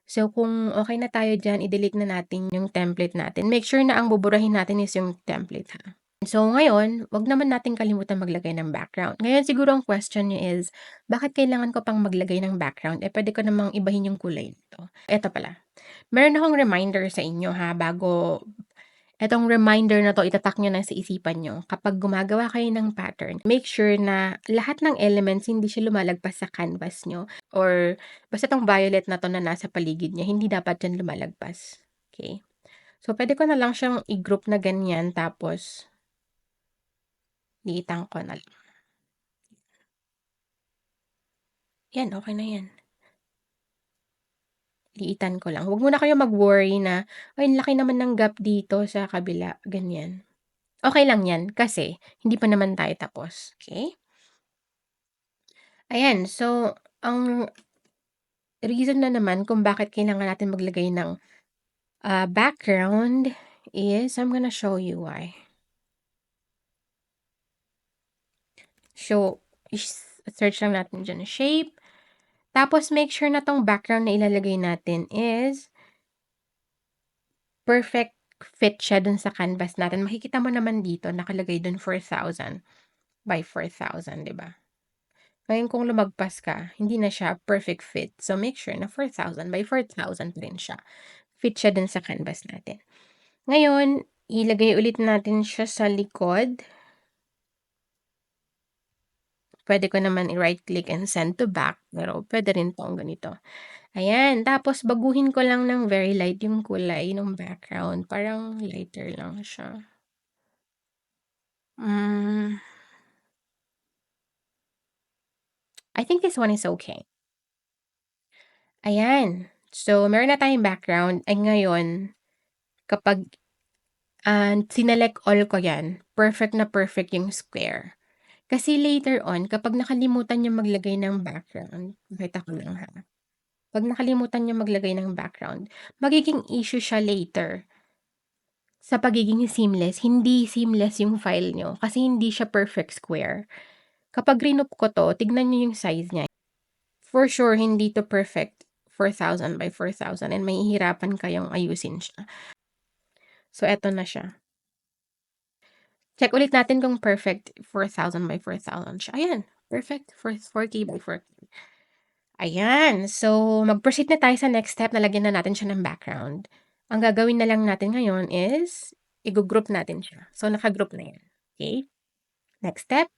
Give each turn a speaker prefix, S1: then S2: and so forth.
S1: So, kung okey na tayo diyan, i-delete na natin yung template natin. Make sure na ang buburahin natin is yung template, ha. So, ngayon, 'wag naman nating kalimutan maglagay ng background. Ngayon siguro ang question niyo is, bakit kailangan ko pang maglagay ng background, eh, puwede ko namang ibahin yung kulay nito. Eto pala, meron akong reminder sa inyo, ha, bago etong reminder na 'to itatak niyo na sa isipan niyo. Kapag gumagawa kayo ng pattern, make sure na lahat ng elements hindi siya lumalagpas sa canvas niyo or basta 'tong violet na 'to na nasa paligid niya, hindi dapat yan lumalagpas, okey? So, puwede ko na lang siyang i-group na ganyan tapos liitan ko na lang. Yan, okey na yan. Liitan ko lang. Huwag muna kayong mag-worry na, "Ay, ang laki naman ng gap dito sa kabila," ganyan. Okey lang yan kasi hindi pa naman tayo tapos, okey? Ayan, so ang reason na naman kung bakit kailangan natin maglagay ng, background is I'm gonna show you why. So, search lang natin diyan shape, tapos make sure na 'tong background na ilalagay natin is perfect fit siya dun sa canvas natin. Makikita mo naman dito nakalagay dun 4,000 by 4,000, 'di ba? Ngayon kung lumagpas ka, hindi na siya perfect fit. So, make sure na 4,000 by 4,000 pa rin siya. Fit siya dun sa canvas natin. Ngayon, ilagay ulit natin siya sa likod. Puwede ko naman i-right click and send to back, pero puwede rin 'tong ganito. Ayan, tapos baguhin ko lang ng very light yung kulay nung background, parang lighter lang siya. Hmm, I think this one is okay. Ayan, so meron na tayong background, ay ngayon kapag, sinelect all ko 'yan, perfect na perfect yung square. Kasi later on kapag nakalimutan niyong maglagay ng background, pakita ko lang, ha. 'Pag nakalimutan niyong maglagay ng background, magiging issue siya later sa pagiging seamless. Hindi seamless yung file niyo kasi hindi siya perfect square. Kapag rinoop ko 'to, tignan niyo yung size niya. For sure hindi 'to perfect 4,000 by 4,000 and mahihirapan kayong ayusin siya. So, eto na siya. Check ulit natin kung perfect 4,000 by 4,000 siya. Ayan, perfect for 4K by 4K. Ayan, so mag-proceed na tayo sa next step na lagyan na natin siya ng background. Ang gagawin na lang natin ngayon is i-go-group natin siya. So, naka-group na yan, okey? Next step,